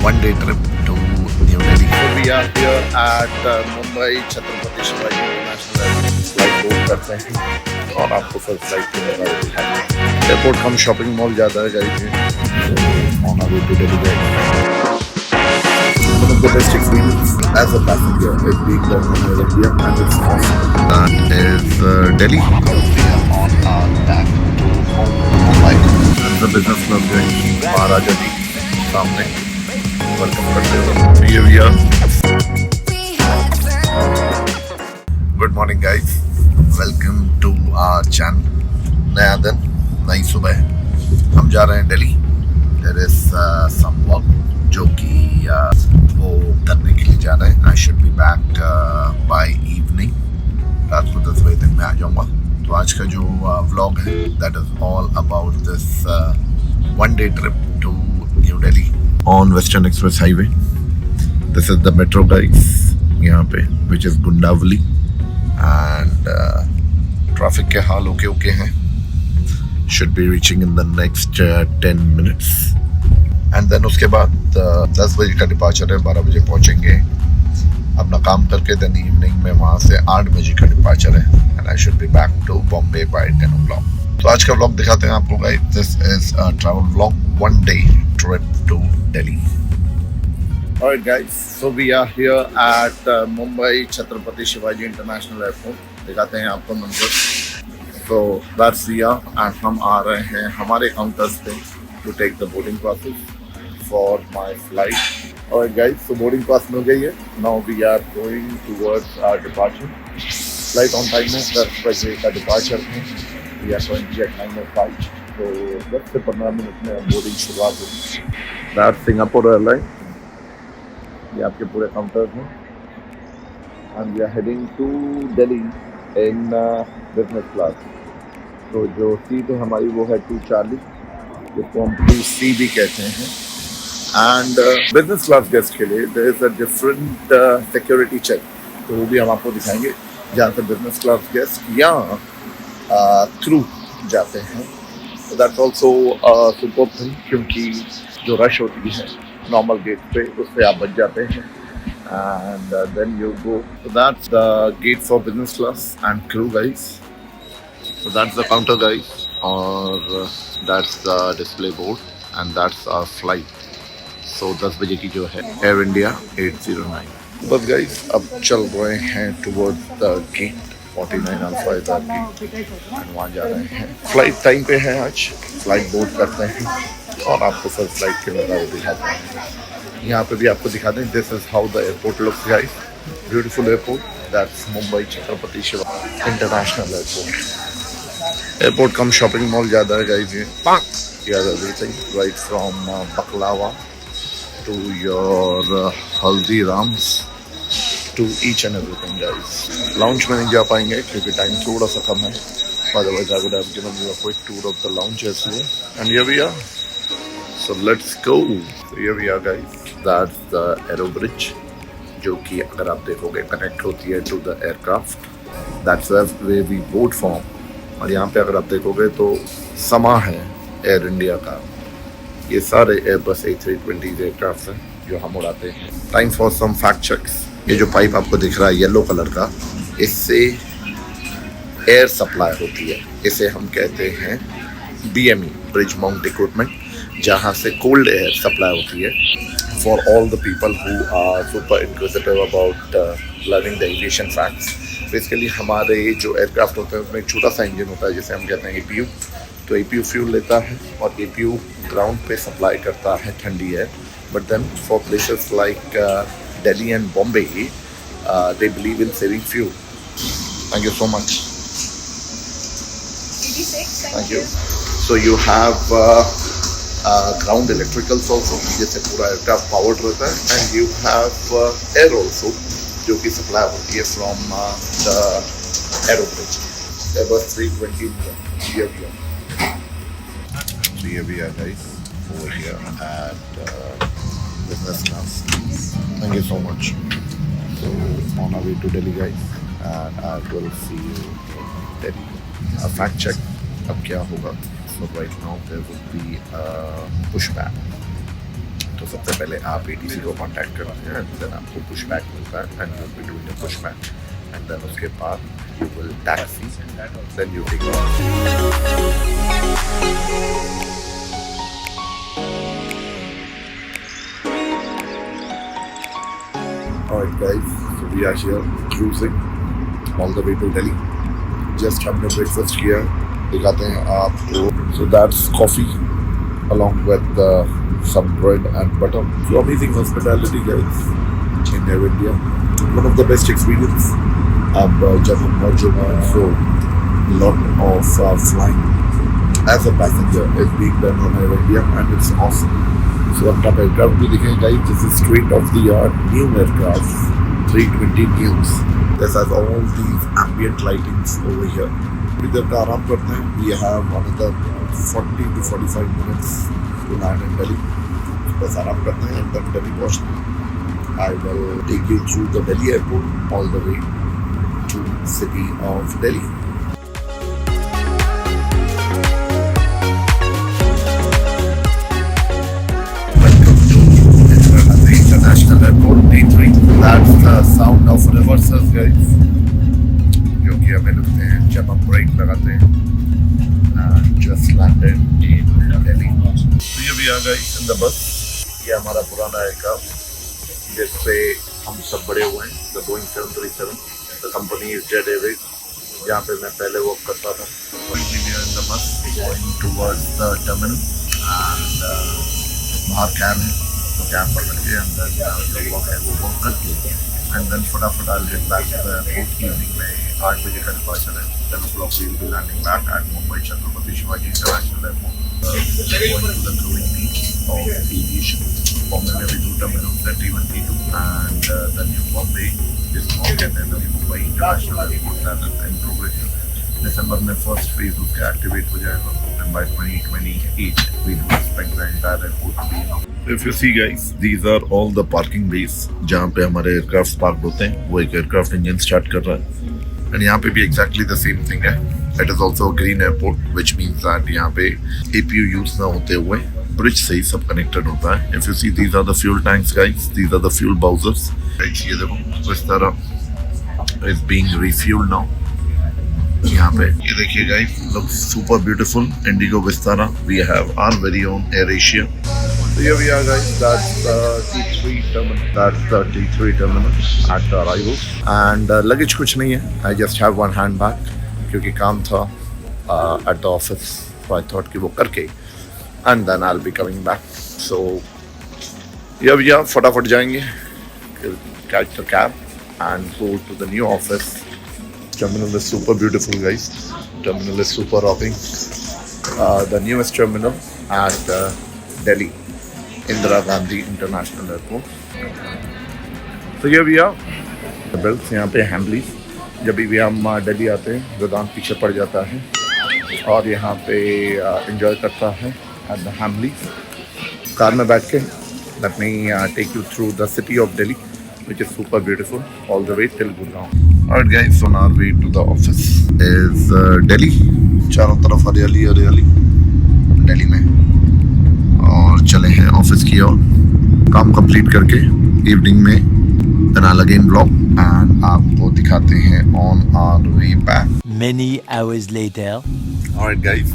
one-day trip to New Delhi. So we are here at Mumbai Chhatrapati Shivaji International Airport. Flight board करते हैं और आपको फिर flight के नज़ारे दिखाएंगे। एयरपोर्ट कम शॉपिंग मॉल ज़्यादा है guys. On our way to Delhi guys. One of the best experience as a passenger is being done in India, and it's awesome. That is Delhi. We are on our back to home, Mumbai. The business club going Maharaja ji सामने welcome करते हुए। Here we are. Good morning guys. Welcome to our channel. नया दिन, नई सुबह। हम जा रहे हैं Delhi. There is some work जो कि वो करने के लिए जा रहे हैं। I should be back by evening. रात को 10 बजे तक मैं आ जाऊँगा। तो आज का जो व्लॉग है that is all about this one day trip to New Delhi on Western Express Highway. This is the metro guys यहाँ पे which is Gundavali and traffic के हाल ओके हैं. Should be reaching in the next 10 minutes. And then उसके बाद 10 बजे का departure है, 12 बजे पहुँचेंगे अपना काम करके. देन इवनिंग में वहाँ से 8 बजे का डिपार्चर है and I should be back to Bombay by 10 o'clock. तो आज का व्लॉग दिखाते हैं आपको guys. This is a travel vlog, one day trip to Delhi. Alright guys, so we are here at Mumbai Chhatrapati Shivaji International Airport. दिखाते हैं आपको मंजर. So that's Zia and हम आ रहे हैं हमारे काउंटर्स पे to take the boarding passes for my flight. Alright guys, so boarding pass मिल गई है. Now we are going towards our departure. Flight on time है, 10 बजे का डिपार्चर है. We are going to at 9:05. तो 10 से 15 मिनट में बोर्डिंग शुरुआत होगी. That's Singapore Airlines. ये आपके पूरे काउंटर्स हैं. And we are heading to Delhi in business class. तो जो सीट है हमारी वो है 240, जिसको हम 2C भी कहते हैं. And business class guest के लिए there is a different security check. तो वो भी हम आपको दिखाएंगे. जहाँ से business class guest या थ्रू जाते हैं. So that's also a super thing क्योंकि जो रश होती है नॉर्मल गेट पे उससे आप बच जाते हैं. And then you go. So that's the gate for business class and crew guys. So that's the counter guys, or that's the display board and that's our flight. So 10 बजे की जो है Air India 809. बस guys अब चल रहे हैं towards the gate 49 Alpha is our gate and वहाँ जा रहे हैं. फ्लाइट टाइम पे है आज. फ्लाइट बोर्ड करते हैं और आपको फिर फ्लाइट के नज़ारे दिखाते हैं. यहाँ पे भी आपको दिखा दें. This is how the airport looks guys. Beautiful airport. That's Mumbai Chhatrapati Shivaji international airport. Airport कम शॉपिंग मॉल ज़्यादा है गाइस. ये everything right from baklava to your Haldiram's to each and everything guys. Lounge में नहीं जा पाएंगे क्योंकि टाइम थोड़ा सा कम है. Otherwise, I would have given you a quick tour of the lounge as well. And here we are. So let's go. So here we are guys. That's the aero bridge जो कि अगर आप देखोगे connect होती है to the aircraft. That's where we board from. और यहाँ पे अगर आप देखोगे तो समा है एयर इंडिया का. ये सारे एयरबस A320 एयरक्राफ्ट हैं जो हम उड़ाते हैं. Time for some fact checks. ये जो पाइप आपको दिख रहा है येलो कलर का, इससे एयर सप्लाई होती है. इसे हम कहते हैं BME, ब्रिज माउंट इक्विपमेंट, जहाँ से कोल्ड एयर सप्लाई होती है. For all the people who are super inquisitive about learning the aviation facts. Basically हमारे जो एयरक्राफ्ट होते हैं उसमें एक छोटा सा इंजन होता है जिसे हम कहते हैं APU. तो APU फ्यूल लेता है और APU ग्राउंड पे सप्लाई करता है ठंडी air. But then for places like Delhi and Bombay, they believe in saving fuel. Thank you so much. 86. Thank you. So you have ground electricals also, जिससे पूरा aircraft powered रहता है. And you have air also, जो कि supply होती है from the aero bridge. Airbus 320 here we are. So here we are guys, over here at business class. Thank you so much. So on our way to Delhi guys, and I will see you in Delhi. A fact check अब क्या होगा. So right now there would be a pushback तो सबसे पहले आप ATC को contact करते हैं, देन आपको पुश बैक मिलता है and you will be doing a push back and then उसके बाद you will taxi then you take off. Alright guys, so we are here cruising all the way to Delhi. Just हमने breakfast किया, दिखाते हैं आपको. So that's coffee along with some bread and butter. So amazing hospitality guys in Air India. One of the best experience. अब जब हम पहुंचे हैं, so lot of flying as a passenger is being done on Air India and it's awesome. So अब आप aircraft भी दिखेंगे guys. This is straight off the yard new aircraft, 320 news. This has all these ambient lightings over here. इधर का आराम करते हैं. We have another 40 to 45 minutes to land in Delhi. बस आराम करते हैं and then Delhi पहुंचते हैं. I will take you through the Delhi airport all the way to city of Delhi. Welcome to Indira Gandhi International Airport, D3. That's the sound of reversers guys. क्योंकि हमें लगते हैं जब हम break लगाते हैं. Just landed in Delhi. तो ये भी आ गई in the bus. ये हमारा पुराना एयरक्राफ्ट जिसपे हम सब बड़े हुए हैं. The Boeing 737. The company is Jet Airways. जहाँ पे मैं पहले वर्क करता था. Currently we are in the bus going towards the terminal and बाहर कैब है तो कैब पकड़ के अंदर जो वर्क है वो वर्क करके and then फटाफट I'll get back to the airport. Evening में 8 बजे का डिपार्चर है. 10 o'clock we will be landing back at Mumbai Chhatrapati Shivaji International Airport. Going to the growing peak of aviation. Bombay में भी 2 terminals है, T1, T2 and the new Bombay is more than the new Mumbai International Airport that is in progress. December में first phase उसका activate हो जाएगा and by 2028 we do expect the entire airport to be in. If you see guys, these are all the parking bays जहाँ पे हमारे aircraft parked होते हैं. वो एक aircraft engine start कर रहा है and यहाँ पे भी exactly the same thing है. It is also a green airport which means that यहाँ पे APU use ना होते हुए bridge से ही सब connected होता है. If you see, these are the fuel tanks guys. These are the fuel bowsers. ये देखो इस तरह is being refueled now. यहाँ पे ये देखिए guys, looks super beautiful. Indigo Vistara. We have our very own AirAsia. So here we are guys. That's the T3 terminal. That's the T3 terminal at the arrival. And luggage कुछ नहीं है. I just have one hand bag क्योंकि काम था at the office. So I thought कि वो करके and then I'll be coming back. So here we are. फटाफट जाएंगे. Catch the cab and go to the new office. Terminal is super beautiful guys. Terminal is super rocking. The newest terminal at Delhi Indira Gandhi International Airport. So here we are. The belts यहाँ पे Hamleys. जब भी हम दिल्ली आते हैं वेदांत पीछे पड़ जाता है और यहाँ पे enjoy करता है at the Hamleys. कार में बैठ के let me take you through the city of Delhi, which is super beautiful all the way till Gurgaon. Alright guys, on our way to the office is Delhi. चारों तरफ हरियाली हरियाली दिल्ली में और चले हैं ऑफिस की ओर. काम कंप्लीट करके इवनिंग में then I'll again vlog and आपको दिखाते हैं on our way back. Many hours later. Alright guys,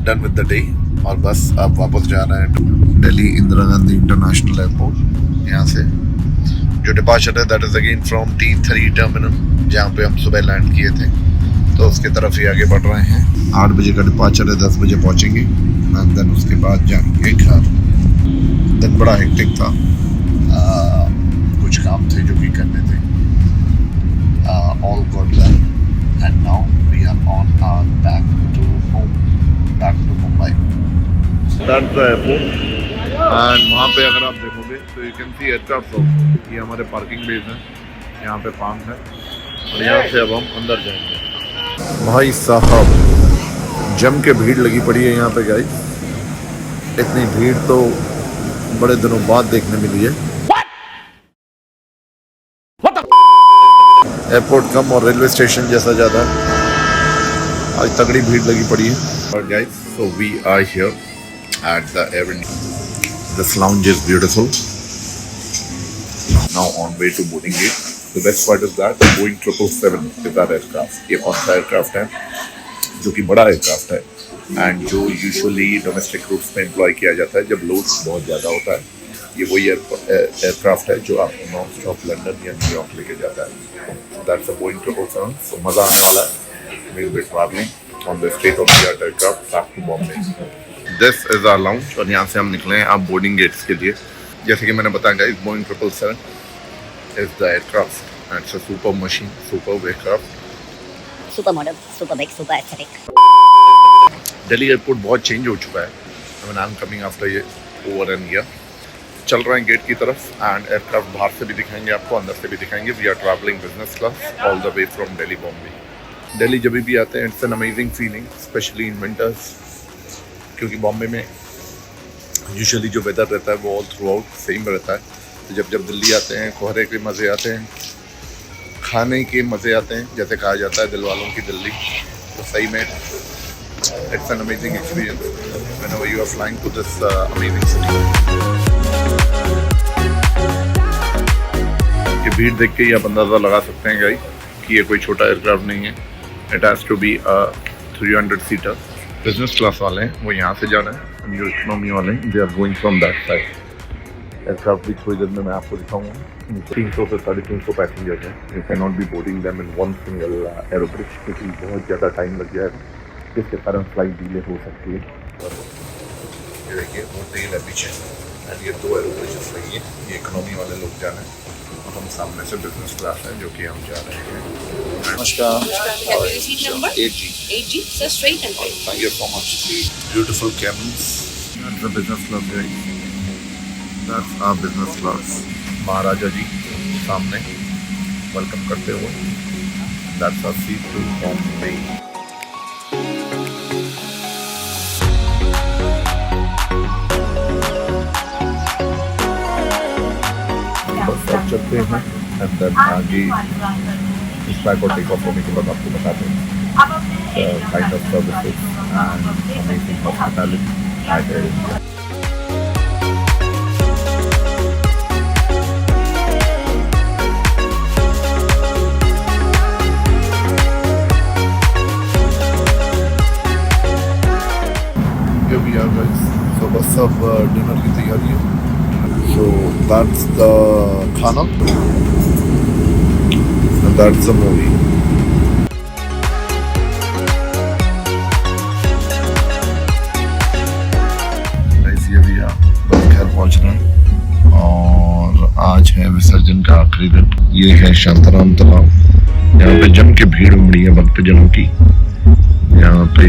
done with the day और बस अब वापस जा रहे हैं दिल्ली इंदिरा गांधी इंटरनेशनल एयरपोर्ट. यहाँ से जो डिपार्चर है that is again from T3 terminal जहाँ पे हम सुबह लैंड किए थे तो उसके तरफ ही आगे बढ़ रहे हैं. 8 बजे का डिपार्चर है, 10 बजे पहुँचेंगे एंड देन उसके बाद जाएंगे घर. दिन बड़ा हेक्टिक था. कुछ काम थे जो कि करने थे. All got done and now we are on our back to home, back to Mumbai. That's the airport. And वहाँ पे अगर आप देखोगे तो you can see aircraft also. ये हमारे पार्किंग बेस हैं, यहाँ पे पार्क है और यहाँ से अब हम अंदर जाएंगे. भाई साहब जम के भीड़ लगी पड़ी है यहाँ पे गाइस. इतनी भीड़ तो बड़े दिनों बाद देखने मिली है. एयरपोर्ट कम और रेलवे स्टेशन जैसा ज़्यादा. आज तगड़ी भीड़ लगी पड़ी है. और guys, so we are here at the Air India. This lounge is beautiful. Now on way to boarding gate. The best part is that Boeing 777 is our aircraft. ये कौन सा एयरक्राफ्ट है जो कि बड़ा एयरक्राफ्ट है एंड जो usually domestic roots में एम्प्लॉय किया जाता है जब लोड बहुत ज़्यादा होता है. ये वही एयरक्राफ्ट है जो आपको नॉन स्टॉप लंदन या न्यूयॉर्क लेके जाता है. That's a Boeing 777. So मज़ा आने वाला है. We'll be traveling on the state-of-the-art aircraft back to Bombay. This is our lounge और यहाँ से हम निकले हैं आप बोर्डिंग गेट्स के लिए. जैसे कि मैंने बताया guys, Boeing 777 is the aircraft. And it's a super machine, super aircraft. Super modern, super big, super aesthetic. Delhi airport बहुत चेंज हो चुका है. I mean, I'm coming after over an year. चल रहे हैं गेट की तरफ एंड एयरक्राफ्ट बाहर से भी दिखाएंगे आपको, अंदर से भी दिखाएंगे. We are travelling business class all the way from Delhi Bombay. Delhi जब भी आते हैं it's an amazing feeling, specially in winters, क्योंकि बॉम्बे में यूजुअली जो वेदर रहता है वो ऑल थ्रू आउट सेम रहता है. तो जब दिल्ली आते हैं कोहरे के मज़े आते हैं, खाने के मज़े आते हैं, जैसे कहा जाता है दिल वालों की दिल्ली. तो सही में it's an amazing experience whenever you are flying to this amazing city. ये भीड़ देख के ही आप अंदाज़ा लगा सकते हैं गाइस कि ये कोई छोटा एयरक्राफ्ट नहीं है. It has to be 300 seater. Business class वाले हैं वो यहाँ से जा रहे हैं, जो इकोनॉमी वाले हैं they are going from that side. Aircraft भी थोड़ी देर में मैं आपको दिखाऊंगा. 300 से 350 पैसेंजर्स हैं. You can not be boarding them in one single aerobridge क्योंकि बहुत ज़्यादा टाइम लग जाएगा, जिसके कारण फ्लाइट डिले हो सकती है. ये देखिए वो टेल है पीछे एंड ये 2 एरोब्रिजेस लगी है. ये इकोनॉमी वाले लोग जा रहे हैं और हम सामने से बिजनेस क्लास है जो कि हम जा रहे हैं. नमस्कार. Have your seat number? 8G. 8G. Sir, straight and right. Thank you so much. Beautiful cabins. That's the business class, guys. That's our business class. महाराजा जी सामने वेलकम करते हुए. That's our seat to Bombay. बस अब चलते हैं and then आगे इस flight को टेक ऑफ होने के बाद आपको बताते हैं kind of services and amazing hospitality at Air India. Here we are guys. So बस अब डिनर की तैयारी है. So that's the khana and that's the movie. Guys ये भी आप बस घर पहुंच रहे हैं और आज है विसर्जन का आखिरी दिन. ये है शांताराम तालाब. यहाँ पे जम के भीड़ उमड़ी है भक्तजनों की. यहाँ पे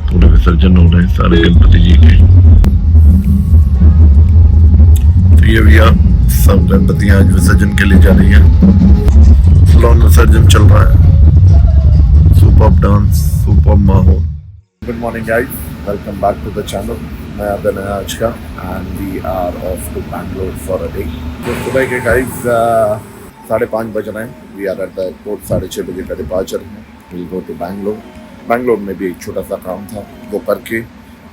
पूरे विसर्जन हो रहे हैं सारे गणपति जी के. तो ये भैया सब गणपति आज विसर्जन के लिए जा रही है. फ्लोन विसर्जन चल रहा है. सुपर डांस, सुपर माहौल. Good morning guys, welcome back to the channel. नया दिन है आज का and we are off to Bangalore for a day. तो सुबह के गाइस 5:30 बज रहे हैं. We are at the airport. 6:30 बजे का डिपार्चर है. Will go to Bangalore. Bangalore में भी एक छोटा सा काम था वो करके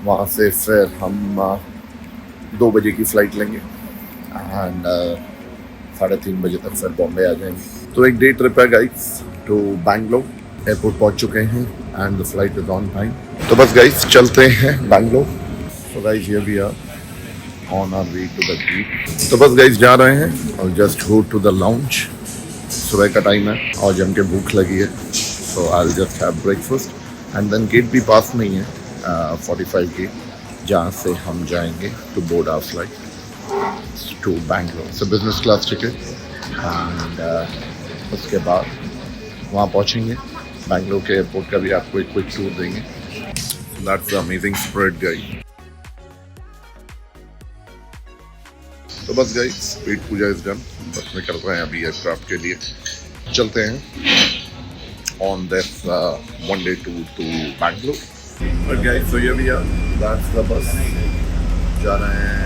वहाँ से फिर हम 2 बजे की फ़्लाइट लेंगे एंड 3:30 बजे तक फिर बॉम्बे आ जाएंगे. तो एक डे ट्रिप है गाइस टू बैंगलोर. एयरपोर्ट पहुँच चुके हैं and the flight is on time. तो बस गाइस चलते हैं बैंगलोर. तो guys here we are on our way to the gate. तो बस गाइस जा रहे हैं और just go to the lounge. सुबह का टाइम है और जम के भूख लगी है. So I will just have breakfast and then get भी पास नहीं है 45 गेट जहाँ से हम जाएंगे to board our flight to Bangalore. So business class ticket and उसके बाद वहाँ पहुँचेंगे. बैंगलोर के एयरपोर्ट का भी आपको एक क्विक टूर देंगे. That's the amazing spread guys. तो बस गाइस पेट पूजा इज डन. बस निकल रहे हैं अभी एयरक्राफ्ट के लिए. चलते हैं on this one day tour to Bangalore. But guys, so here we are. That's the bus. जा रहे हैं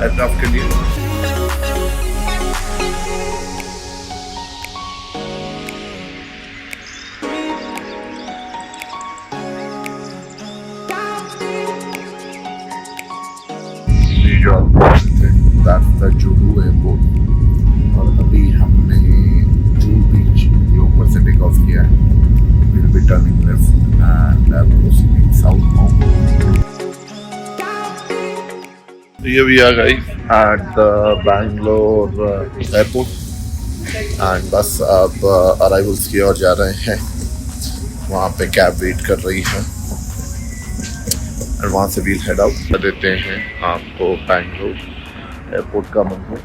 एयरक्राफ्ट के लिए. जुहू एयरपोर्ट और अभी हमने जुहू बीच के ऊपर से टेक ऑफ किया है. We'll be turning left and proceeding southbound. Here we are guys at the Bangalore airport and बस अब अराइवल्स की ओर जा रहे हैं. वहाँ पे कैब वेट कर रही है और वहाँ से we'll head out. देते हैं आपको बैंगलोर एयरपोर्ट का मंजर.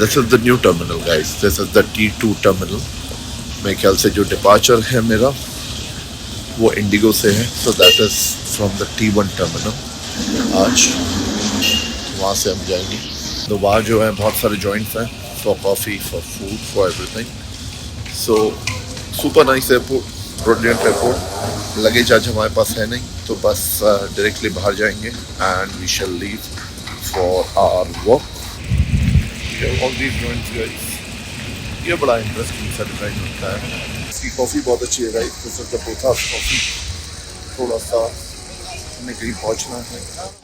This is the new terminal guys. This is the T2 terminal. मेरे ख्याल से जो डिपार्चर है मेरा वो इंडिगो से है. So that is from the T1 terminal. आज वहाँ से हम जाएंगे. तो वहाँ जो है बहुत सारे जॉइंट्स हैं for coffee, for food, for everything. So super nice airport, brilliant airport. Luggage आज हमारे पास है नहीं तो बस डायरेक्टली बाहर जाएंगे and we shall leave for our work. All these joints guys, ये बड़ा इंटरेस्टिंग सा डिज़ाइन होता है. इसकी कॉफ़ी बहुत अच्छी है guys. This is the Kothas coffee. थोड़ा सा हमें कहीं पहुंचना है